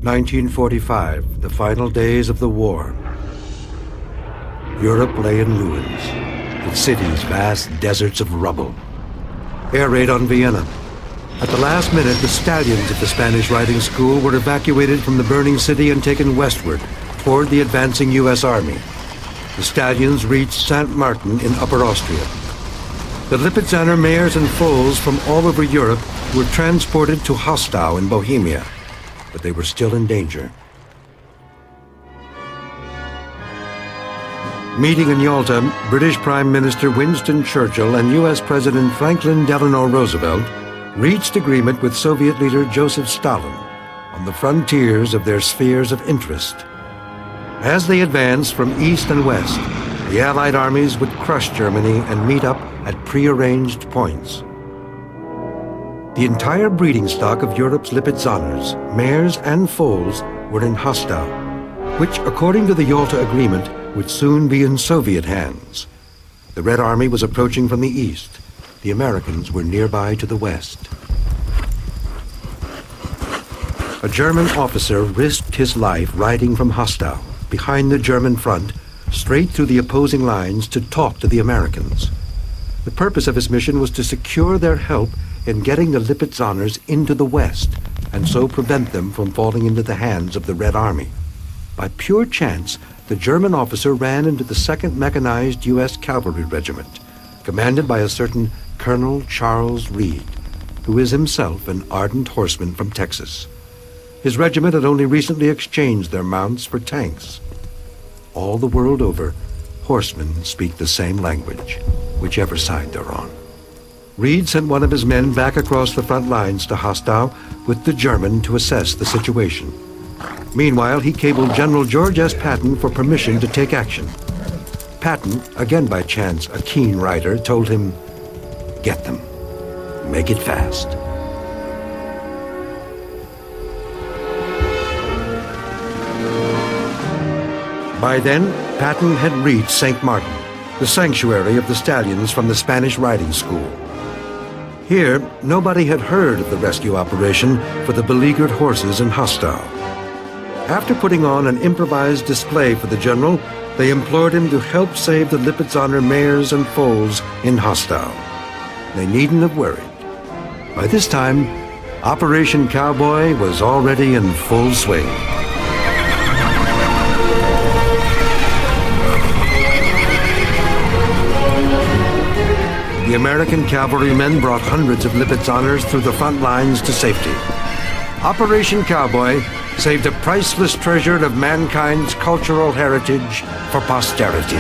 1945, the final days of the war. Europe lay in ruins, its cities vast deserts of rubble. Air raid on Vienna. At the last minute, the stallions of the Spanish riding school were evacuated from the burning city and taken westward, toward the advancing U.S. Army. The stallions reached St. Martin in Upper Austria. The lippizaner mares and foals from all over Europe were transported to Hostau in Bohemia, but they were still in danger. Meeting in Yalta, British Prime Minister Winston Churchill and U.S. President Franklin Delano Roosevelt reached agreement with Soviet leader Joseph Stalin on the frontiers of their spheres of interest. As they advanced from east and west, the Allied armies would crush Germany and meet up at prearranged points. The entire breeding stock of Europe's lippizaners, mares and foals, were in Hostau, which, according to the Yalta Agreement, would soon be in Soviet hands. The Red Army was approaching from the east. The Americans were nearby to the west. A German officer risked his life riding from Hostau, behind the German front, straight through the opposing lines to talk to the Americans. The purpose of his mission was to secure their help in getting the lippizaners into the west, and so prevent them from falling into the hands of the Red Army. By pure chance, the German officer ran into the 2nd Mechanized U.S. Cavalry Regiment, commanded by a certain Colonel Charles Reed, who is himself an ardent horseman from Texas. His regiment had only recently exchanged their mounts for tanks. All the world over, horsemen speak the same language, whichever side they're on. Reed sent one of his men back across the front lines to Hostau with the German to assess the situation. Meanwhile, he cabled General George S. Patton for permission to take action. Patton, again by chance a keen rider, told him, "Get them. Make it fast." By then, Patton had reached St. Martin, the sanctuary of the stallions from the Spanish riding school. Here, nobody had heard of the rescue operation for the beleaguered horses in Hostau. After putting on an improvised display for the general, they implored him to help save the lippizaner mares and foals in Hostau. They needn't have worried. By this time, Operation Cowboy was already in full swing. The American cavalrymen brought hundreds of lippizaners through the front lines to safety. Operation Cowboy saved a priceless treasure of mankind's cultural heritage for posterity.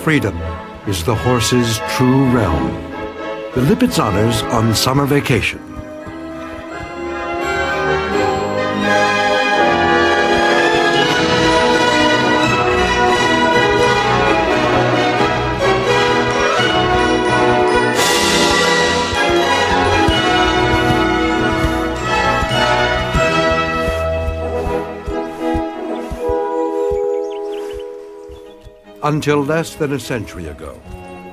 Freedom is the horse's true realm. The lippizaners on summer vacation. Until less than a century ago,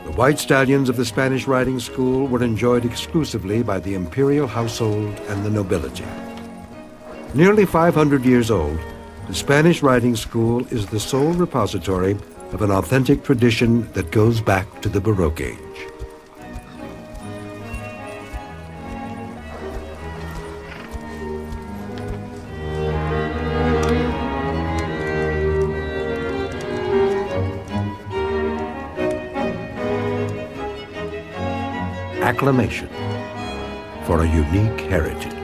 the white stallions of the Spanish riding school were enjoyed exclusively by the imperial household and the nobility. Nearly 500 years old, the Spanish riding school is the sole repository of an authentic tradition that goes back to the Baroque age. Acclamation for a unique heritage.